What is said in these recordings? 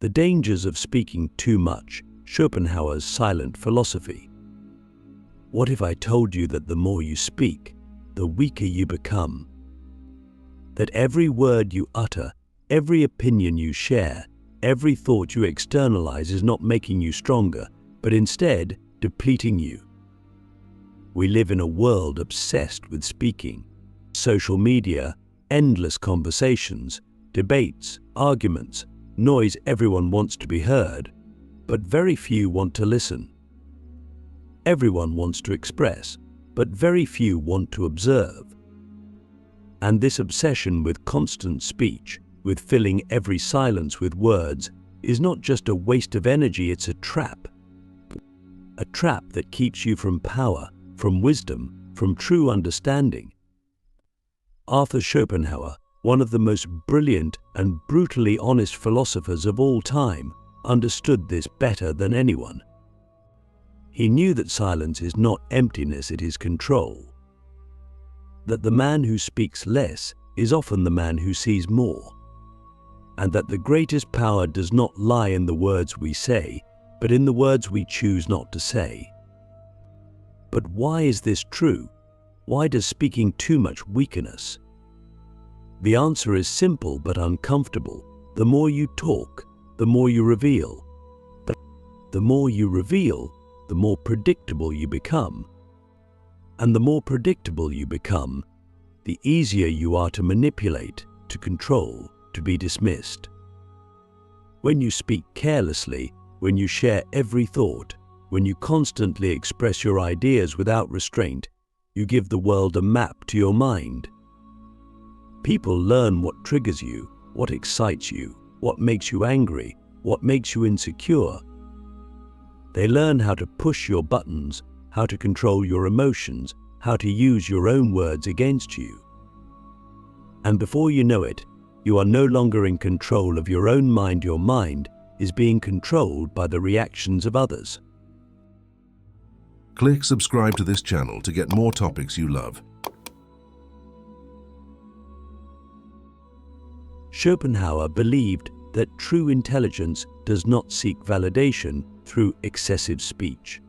The dangers of speaking too much, Schopenhauer's silent philosophy. What if I told you that the more you speak, the weaker you become? That every word you utter, every opinion you share, every thought you externalize is not making you stronger, but instead depleting you. We live in a world obsessed with speaking. Social media, endless conversations, debates, arguments, noise. Everyone wants to be heard, but very few want to listen. Everyone wants to express, but very few want to observe. And this obsession with constant speech, with filling every silence with words, is not just a waste of energy, it's a trap. A trap that keeps you from power, from wisdom, from true understanding. Arthur Schopenhauer, one of the most brilliant and brutally honest philosophers of all time, understood this better than anyone. He knew that silence is not emptiness, it is control. That the man who speaks less is often the man who sees more. And that the greatest power does not lie in the words we say, but in the words we choose not to say. But why is this true? Why does speaking too much weaken us? The answer is simple but uncomfortable. The more you talk, the more you reveal. But the more you reveal, the more predictable you become. And the more predictable you become, the easier you are to manipulate, to control, to be dismissed. When you speak carelessly, when you share every thought, when you constantly express your ideas without restraint, you give the world a map to your mind. People learn what triggers you, what excites you, what makes you angry, what makes you insecure. They learn how to push your buttons, how to control your emotions, how to use your own words against you. And before you know it, you are no longer in control of your own mind. Your mind is being controlled by the reactions of others. Click subscribe to this channel to get more topics you love. Schopenhauer believed that true intelligence does not seek validation through excessive speech.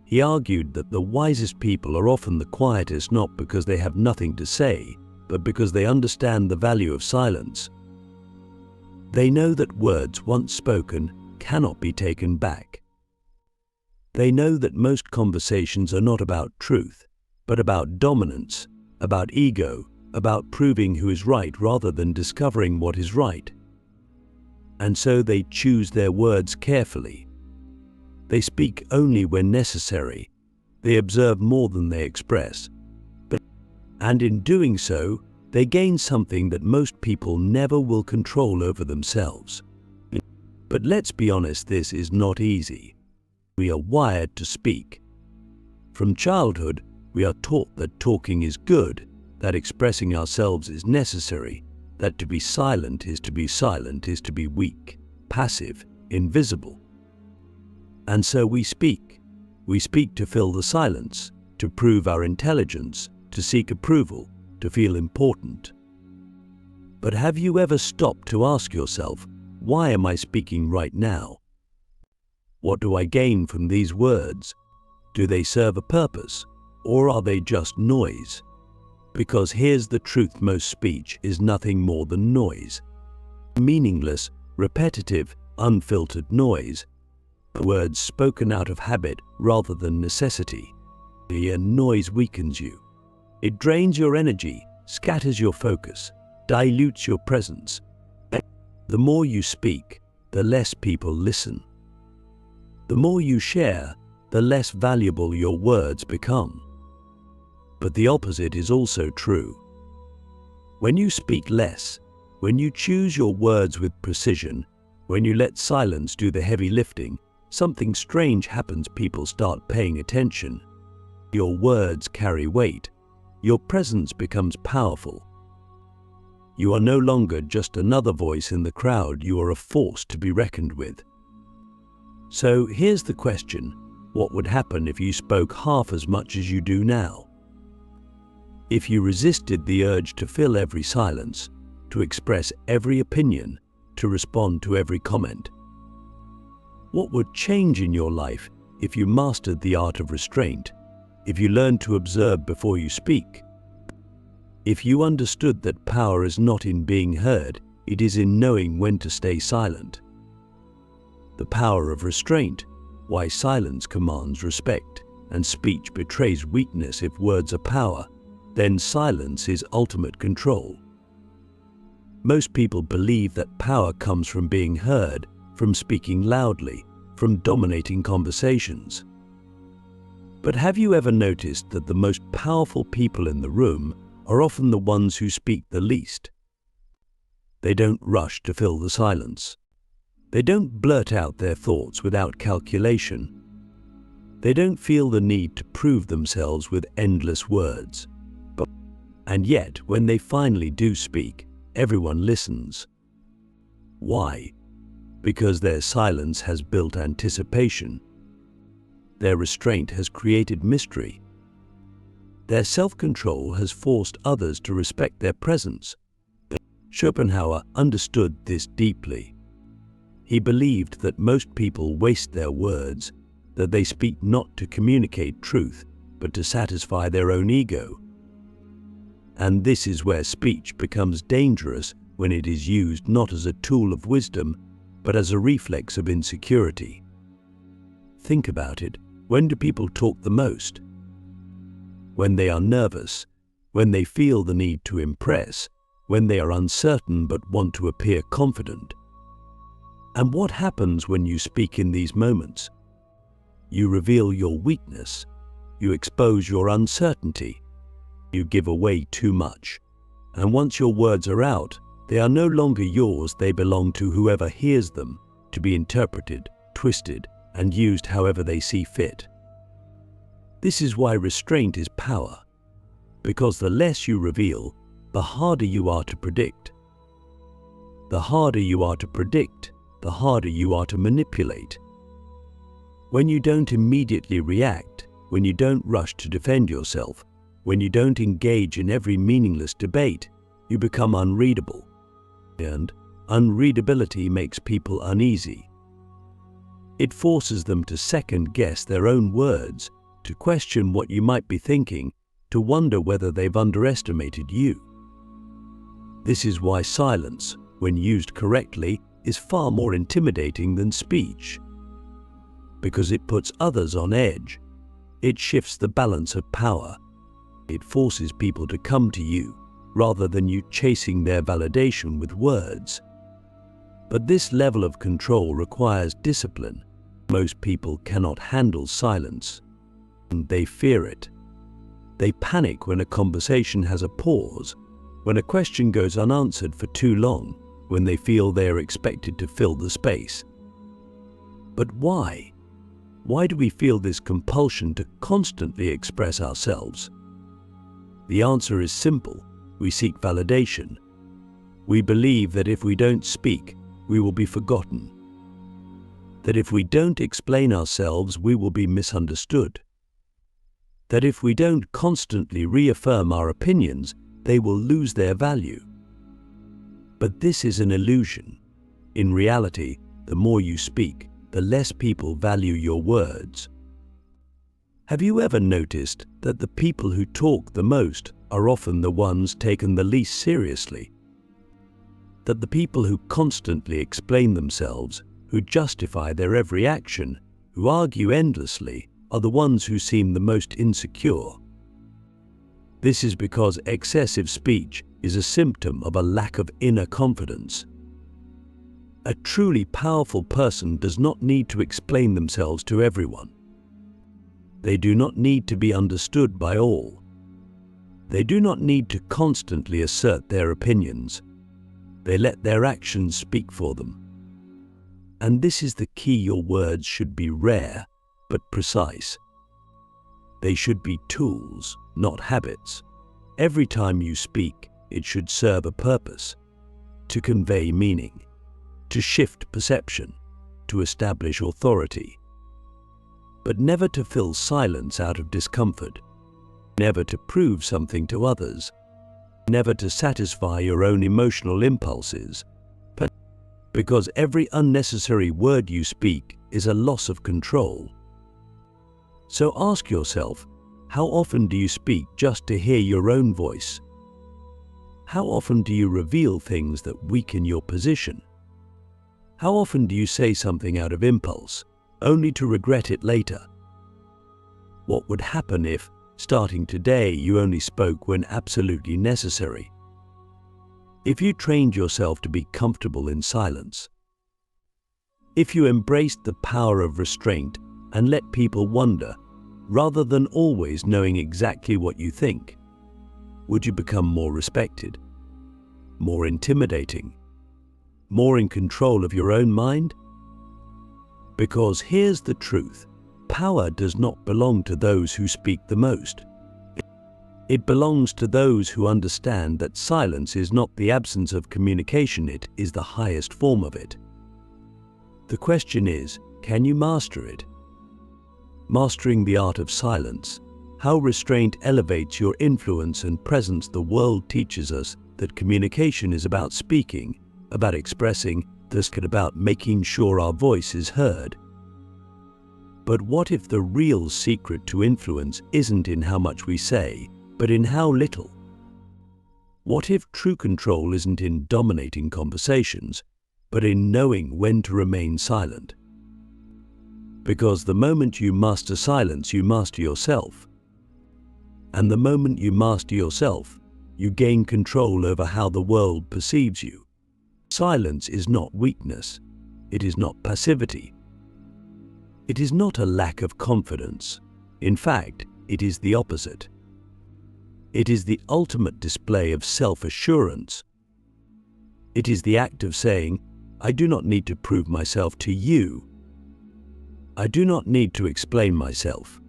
He argued that the wisest people are often the quietest, not because they have nothing to say, but because they understand the value of silence. They know that words once spoken cannot be taken back. They know that most conversations are not about truth, but about dominance, about ego, about proving who is right rather than discovering what is right. And so they choose their words carefully. They speak only when necessary. They observe more than they express. And in doing so, they gain something that most people never will control over themselves. But let's be honest, this is not easy. We are wired to speak. From childhood, we are taught that talking is good, that expressing ourselves is necessary, that to be silent is to be weak, passive, invisible. And so we speak. We speak to fill the silence, to prove our intelligence, to seek approval, to feel important. But have you ever stopped to ask yourself, why am I speaking right now? What do I gain from these words? Do they serve a purpose, or are they just noise? Because here's the truth, most speech is nothing more than noise. Meaningless, repetitive, unfiltered noise. Words spoken out of habit rather than necessity. And noise weakens you. It drains your energy, scatters your focus, dilutes your presence. The more you speak, the less people listen. The more you share, the less valuable your words become. But the opposite is also true. When you speak less, when you choose your words with precision, when you let silence do the heavy lifting, something strange happens. People start paying attention. Your words carry weight. Your presence becomes powerful. You are no longer just another voice in the crowd, you are a force to be reckoned with. So here's the question, what would happen if you spoke half as much as you do now? If you resisted the urge to fill every silence, to express every opinion, to respond to every comment. What would change in your life if you mastered the art of restraint, if you learned to observe before you speak? If you understood that power is not in being heard, it is in knowing when to stay silent. The power of restraint, why silence commands respect, and speech betrays weakness if words are power, then silence is ultimate control. Most people believe that power comes from being heard, from speaking loudly, from dominating conversations. But have you ever noticed that the most powerful people in the room are often the ones who speak the least? They don't rush to fill the silence. They don't blurt out their thoughts without calculation. They don't feel the need to prove themselves with endless words. And yet, when they finally do speak, everyone listens. Why? Because their silence has built anticipation. Their restraint has created mystery. Their self-control has forced others to respect their presence. Schopenhauer understood this deeply. He believed that most people waste their words, that they speak not to communicate truth, but to satisfy their own ego. And this is where speech becomes dangerous, when it is used not as a tool of wisdom, but as a reflex of insecurity. Think about it. When do people talk the most? When they are nervous, when they feel the need to impress, when they are uncertain but want to appear confident. And what happens when you speak in these moments? You reveal your weakness. You expose your uncertainty. You give away too much. And once your words are out, they are no longer yours, they belong to whoever hears them, to be interpreted, twisted, and used however they see fit. This is why restraint is power, because the less you reveal, the harder you are to predict. The harder you are to predict, the harder you are to manipulate. When you don't immediately react, when you don't rush to defend yourself, when you don't engage in every meaningless debate, you become unreadable. And unreadability makes people uneasy. It forces them to second-guess their own words, to question what you might be thinking, to wonder whether they've underestimated you. This is why silence, when used correctly, is far more intimidating than speech. Because it puts others on edge. It shifts the balance of power. It forces people to come to you, rather than you chasing their validation with words. But this level of control requires discipline. Most people cannot handle silence. They fear it. They panic when a conversation has a pause, when a question goes unanswered for too long, when they feel they are expected to fill the space. But why? Why do we feel this compulsion to constantly express ourselves? The answer is simple. We seek validation. We believe that if we don't speak, we will be forgotten. That if we don't explain ourselves, we will be misunderstood. That if we don't constantly reaffirm our opinions, they will lose their value. But this is an illusion. In reality, the more you speak, the less people value your words. Have you ever noticed that the people who talk the most are often the ones taken the least seriously? That the people who constantly explain themselves, who justify their every action, who argue endlessly, are the ones who seem the most insecure. This is because excessive speech is a symptom of a lack of inner confidence. A truly powerful person does not need to explain themselves to everyone. They do not need to be understood by all. They do not need to constantly assert their opinions. They let their actions speak for them. And this is the key: your words should be rare, but precise. They should be tools, not habits. Every time you speak, it should serve a purpose: to convey meaning, to shift perception, to establish authority. But never to fill silence out of discomfort, never to prove something to others, never to satisfy your own emotional impulses. because every unnecessary word you speak is a loss of control. So ask yourself, how often do you speak just to hear your own voice? How often do you reveal things that weaken your position? How often do you say something out of impulse, only to regret it later? What would happen if, starting today, you only spoke when absolutely necessary? If you trained yourself to be comfortable in silence? If you embraced the power of restraint and let people wonder, rather than always knowing exactly what you think, would you become more respected, more intimidating, more in control of your own mind? Because here's the truth: power does not belong to those who speak the most. It belongs to those who understand that silence is not the absence of communication, it is the highest form of it. The question is, can you master it? Mastering the art of silence, how restraint elevates your influence and presence. The world teaches us that communication is about speaking, about expressing, thus about making sure our voice is heard. But what if the real secret to influence isn't in how much we say, but in how little? What if true control isn't in dominating conversations, but in knowing when to remain silent? Because the moment you master silence, you master yourself. And the moment you master yourself, you gain control over how the world perceives you. Silence is not weakness. It is not passivity. It is not a lack of confidence. In fact, it is the opposite. It is the ultimate display of self-assurance. It is the act of saying, I do not need to prove myself to you. I do not need to explain myself.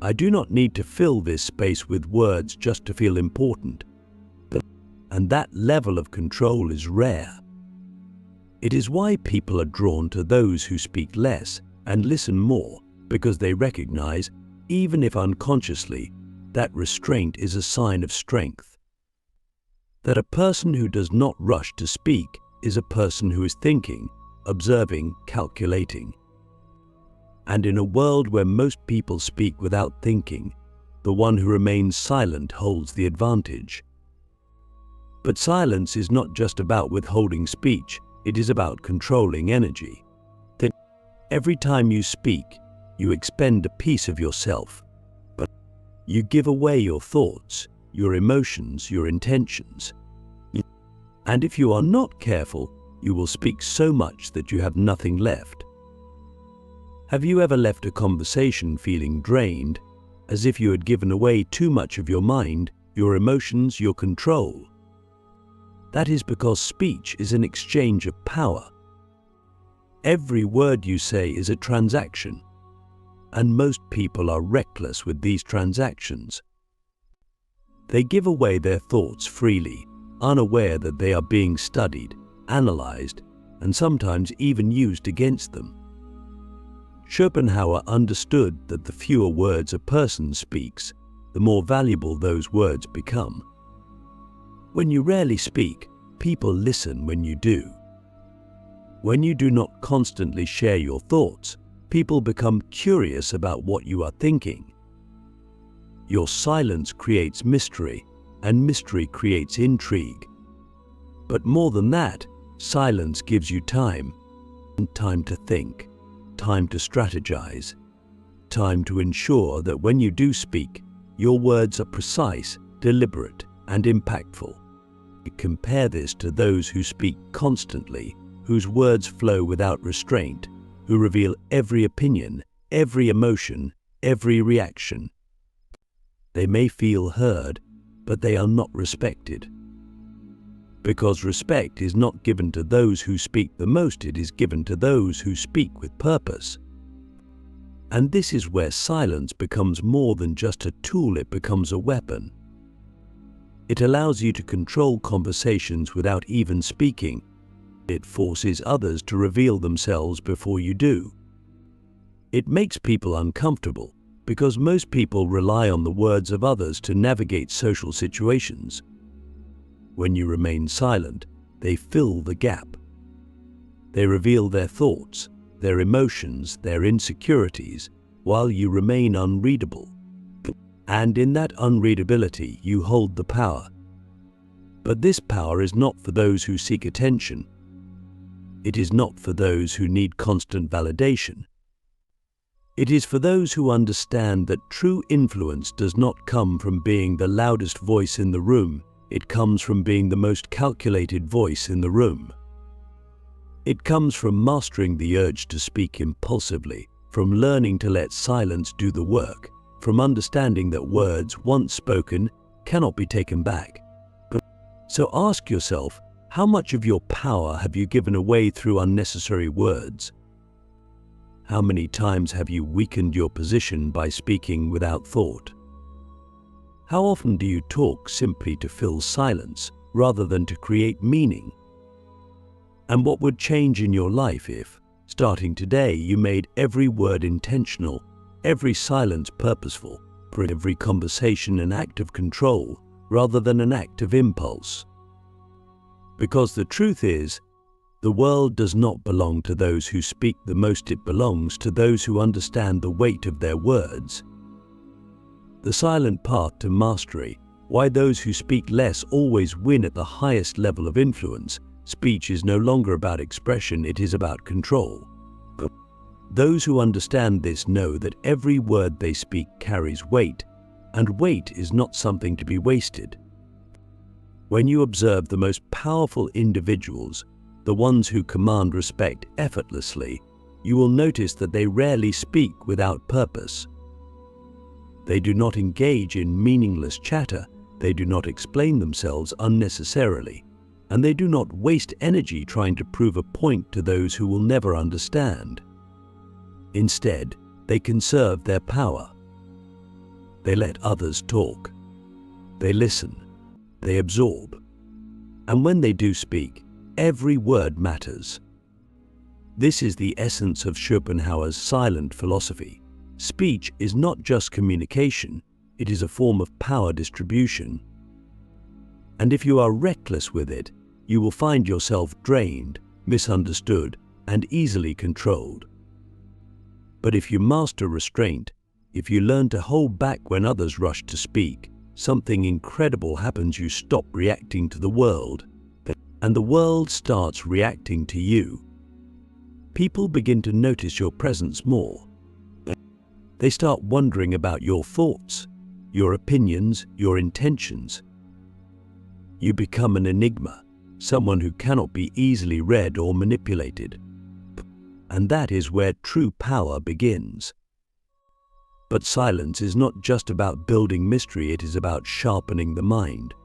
I do not need to fill this space with words just to feel important. And that level of control is rare. It is why people are drawn to those who speak less and listen more, because they recognize, even if unconsciously, that restraint is a sign of strength. That a person who does not rush to speak is a person who is thinking, observing, calculating. And in a world where most people speak without thinking, the one who remains silent holds the advantage. But silence is not just about withholding speech, it is about controlling energy. That every time you speak, you expend a piece of yourself. But you give away your thoughts, your emotions, your intentions. And if you are not careful, you will speak so much that you have nothing left. Have you ever left a conversation feeling drained, as if you had given away too much of your mind, your emotions, your control? That is because speech is an exchange of power. Every word you say is a transaction, and most people are reckless with these transactions. They give away their thoughts freely, unaware that they are being studied, analyzed, and sometimes even used against them. Schopenhauer understood that the fewer words a person speaks, the more valuable those words become. When you rarely speak, people listen when you do. When you do not constantly share your thoughts, people become curious about what you are thinking. Your silence creates mystery, and mystery creates intrigue. But more than that, silence gives you time to think, time to strategize, time to ensure that when you do speak, your words are precise, deliberate, and impactful. Compare this to those who speak constantly, whose words flow without restraint, who reveal every opinion, every emotion, every reaction. They may feel heard, but they are not respected. Because respect is not given to those who speak the most, it is given to those who speak with purpose. And this is where silence becomes more than just a tool, it becomes a weapon. It allows you to control conversations without even speaking. It forces others to reveal themselves before you do. It makes people uncomfortable because most people rely on the words of others to navigate social situations. When you remain silent, they fill the gap. They reveal their thoughts, their emotions, their insecurities, while you remain unreadable. And in that unreadability, you hold the power. But this power is not for those who seek attention. It is not for those who need constant validation. It is for those who understand that true influence does not come from being the loudest voice in the room. It comes from being the most calculated voice in the room. It comes from mastering the urge to speak impulsively, from learning to let silence do the work, from understanding that words once spoken cannot be taken back. So ask yourself, how much of your power have you given away through unnecessary words? How many times have you weakened your position by speaking without thought? How often do you talk simply to fill silence rather than to create meaning? And what would change in your life if, starting today, you made every word intentional, every silence purposeful, for every conversation an act of control rather than an act of impulse? Because the truth is, the world does not belong to those who speak the most. It belongs to those who understand the weight of their words. The silent path to mastery, why those who speak less always win at the highest level of influence. Speech is no longer about expression, it is about control. Those who understand this know that every word they speak carries weight, and weight is not something to be wasted. When you observe the most powerful individuals, the ones who command respect effortlessly, you will notice that they rarely speak without purpose. They do not engage in meaningless chatter, they do not explain themselves unnecessarily, and they do not waste energy trying to prove a point to those who will never understand. Instead, they conserve their power. They let others talk. They listen. They absorb. And when they do speak, every word matters. This is the essence of Schopenhauer's silent philosophy. Speech is not just communication, it is a form of power distribution. And if you are reckless with it, you will find yourself drained, misunderstood, and easily controlled. But if you master restraint, if you learn to hold back when others rush to speak, something incredible happens. You stop reacting to the world, and the world starts reacting to you. People begin to notice your presence more. They start wondering about your thoughts, your opinions, your intentions. You become an enigma, someone who cannot be easily read or manipulated. And that is where true power begins. But silence is not just about building mystery, it is about sharpening the mind.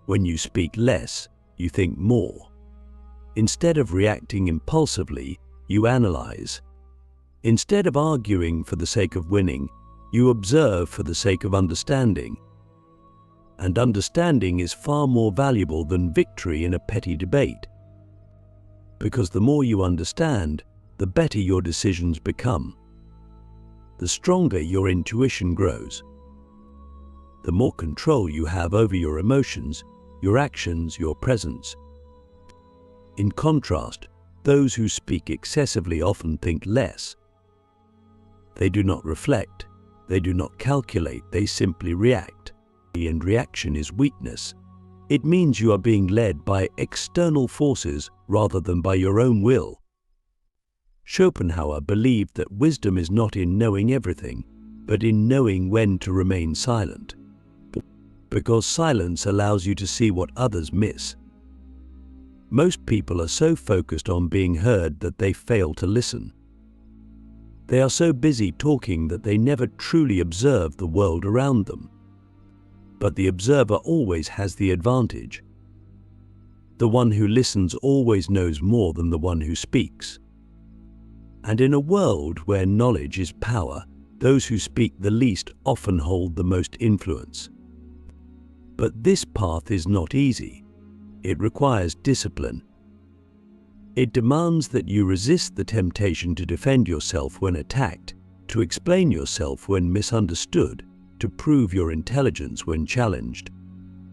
When you speak less, you think more. Instead of reacting impulsively, you analyze. Instead of arguing for the sake of winning, you observe for the sake of understanding. And understanding is far more valuable than victory in a petty debate. Because the more you understand, the better your decisions become. The stronger your intuition grows. The more control you have over your emotions, your actions, your presence. In contrast, those who speak excessively often think less. They do not reflect, they do not calculate, they simply react. And reaction is weakness. It means you are being led by external forces rather than by your own will. Schopenhauer believed that wisdom is not in knowing everything, but in knowing when to remain silent. Because silence allows you to see what others miss. Most people are so focused on being heard that they fail to listen. They are so busy talking that they never truly observe the world around them. But the observer always has the advantage. The one who listens always knows more than the one who speaks. And in a world where knowledge is power, those who speak the least often hold the most influence. But this path is not easy. It requires discipline. It demands that you resist the temptation to defend yourself when attacked, to explain yourself when misunderstood, to prove your intelligence when challenged.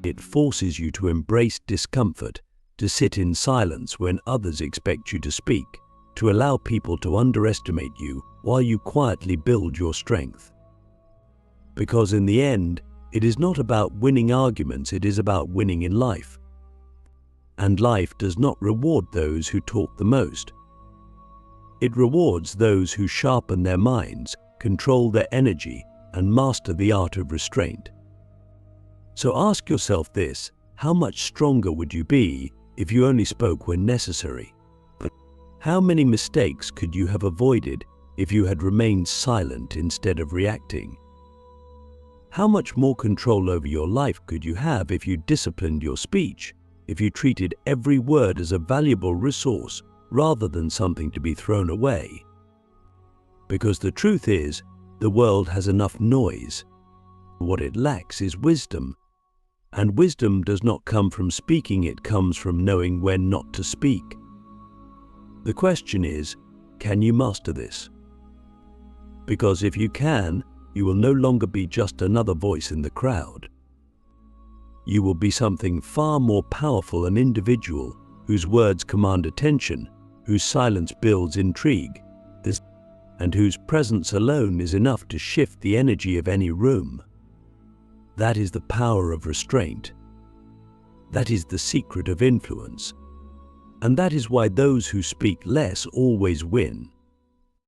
It forces you to embrace discomfort, to sit in silence when others expect you to speak, to allow people to underestimate you while you quietly build your strength. Because in the end, it is not about winning arguments, it is about winning in life. And life does not reward those who talk the most. It rewards those who sharpen their minds, control their energy, and master the art of restraint. So ask yourself this: how much stronger would you be if you only spoke when necessary? How many mistakes could you have avoided if you had remained silent instead of reacting? How much more control over your life could you have if you disciplined your speech, if you treated every word as a valuable resource rather than something to be thrown away? Because the truth is, the world has enough noise. What it lacks is wisdom. And wisdom does not come from speaking, it comes from knowing when not to speak. The question is, can you master this? Because if you can, you will no longer be just another voice in the crowd. You will be something far more powerful, an individual whose words command attention, whose silence builds intrigue, and whose presence alone is enough to shift the energy of any room. That is the power of restraint. That is the secret of influence. And that is why those who speak less always win.